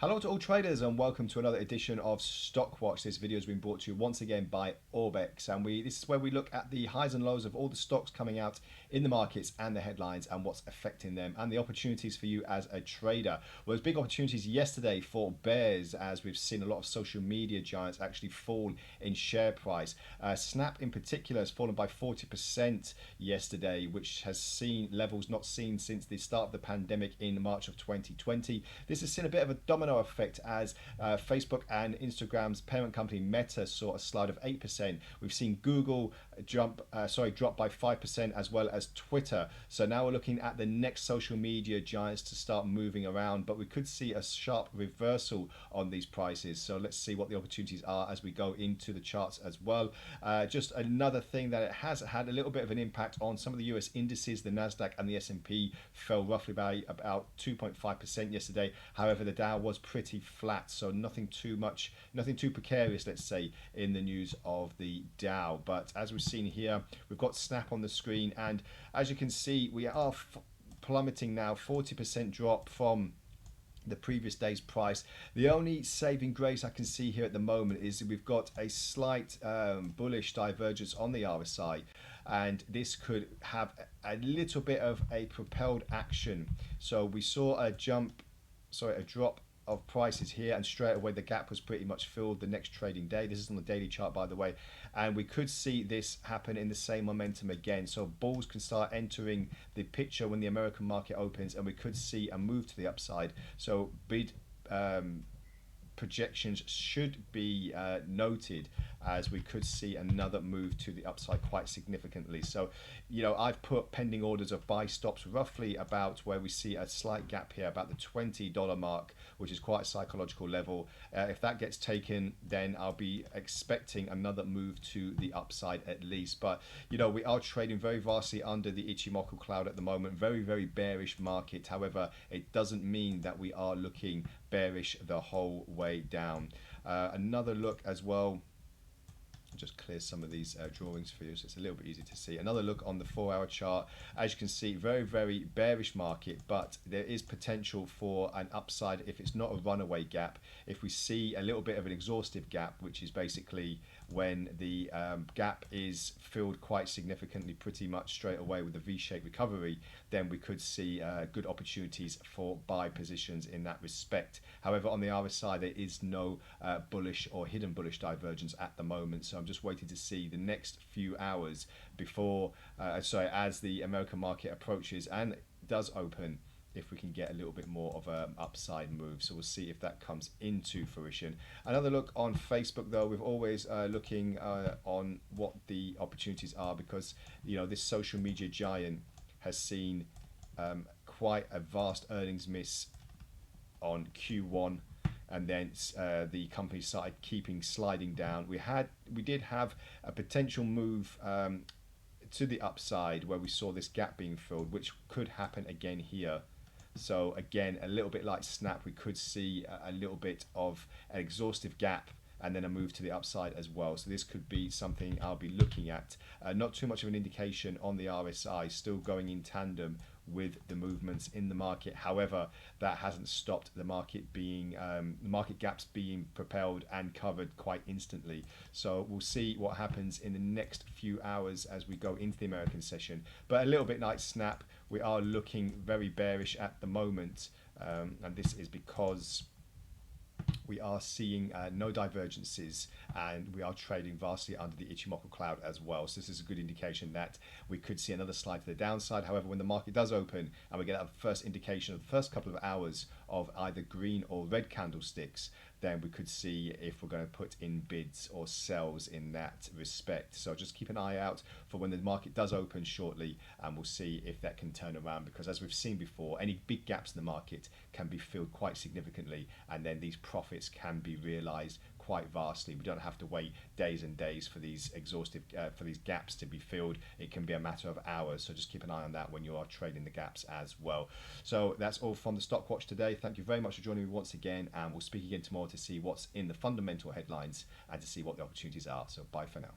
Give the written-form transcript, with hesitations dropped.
Hello to all traders and welcome to another edition of Stock Watch. This video has been brought to you once again by Orbex, and this is where we look at the highs and lows of all the stocks coming out in the markets and the headlines and what's affecting them and the opportunities for you as a trader. Well, there's big opportunities yesterday for bears as we've seen a lot of social media giants actually fall in share price. Snap in particular has fallen by 40% yesterday, which has seen levels not seen since the start of the pandemic in March of 2020. This has seen a bit of a domino effect as Facebook and Instagram's parent company Meta saw a slide of 8%. We've seen Google drop by 5%, as well as Twitter. So now we're looking at the next social media giants to start moving around, but we could see a sharp reversal on these prices. So let's see what the opportunities are as we go into the charts as well. Just another thing that it has had a little bit of an impact on some of the US indices. The Nasdaq and the S&P fell roughly by about 2.5% yesterday. However, the Dow was pretty flat, so nothing too precarious, let's say, in the news of the Dow. But as we've seen here, we've got Snap on the screen, and as you can see, we are plummeting now, 40% drop from the previous day's price. The only saving grace I can see here at the moment is we've got a slight bullish divergence on the RSI, and this could have a little bit of a propelled action. So we saw a drop of prices here, and straight away the gap was pretty much filled the next trading day. This is on the daily chart, by the way, and we could see this happen in the same momentum again. So bulls can start entering the picture when the American market opens, and we could see a move to the upside. So bid projections should be noted, as we could see another move to the upside quite significantly. So, I've put pending orders of buy stops roughly about where we see a slight gap here, about the $20 mark, which is quite a psychological level. If that gets taken, then I'll be expecting another move to the upside at least. But, we are trading very vastly under the Ichimoku cloud at the moment. Very, very bearish market. However, it doesn't mean that we are looking bearish the whole way down. Another look as well, just clear some of these drawings for you so it's a little bit easier to see. Another look on the 4-hour chart. As you can see, very, very bearish market, but there is potential for an upside if it's not a runaway gap. If we see a little bit of an exhaustive gap, which is basically when the gap is filled quite significantly pretty much straight away with a V-shaped recovery, then we could see good opportunities for buy positions in that respect. However, on the RSI, there is no bullish or hidden bullish divergence at the moment, so I'm just waiting to see the next few hours before as the American market approaches and does open, if we can get a little bit more of an upside move. So we'll see if that comes into fruition. Another look on Facebook, though, we're always looking on what the opportunities are, because this social media giant has seen quite a vast earnings miss on Q1, and then the company started sliding down. We did have a potential move to the upside where we saw this gap being filled, which could happen again here. So again, a little bit like Snap, we could see a little bit of an exhaustive gap and then a move to the upside as well. So this could be something I'll be looking at. Not too much of an indication on the RSI, still going in tandem with the movements in the market. However, that hasn't stopped the market gaps being propelled and covered quite instantly. So we'll see what happens in the next few hours as we go into the American session. But a little bit like Snap, we are looking very bearish at the moment, and this is because we are seeing no divergences, and we are trading vastly under the Ichimoku cloud as well. So this is a good indication that we could see another slide to the downside. However, when the market does open and we get that first indication of the first couple of hours of either green or red candlesticks, then we could see if we're going to put in bids or sells in that respect. So just keep an eye out for when the market does open shortly, and we'll see if that can turn around, because as we've seen before, any big gaps in the market can be filled quite significantly, and then these profits can be realized quite vastly. We don't have to wait days and days for these gaps to be filled. It can be a matter of hours. So just keep an eye on that when you are trading the gaps as well. So that's all from the Stock Watch today. Thank you very much for joining me once again, and we'll speak again tomorrow to see what's in the fundamental headlines and to see what the opportunities are. So bye for now.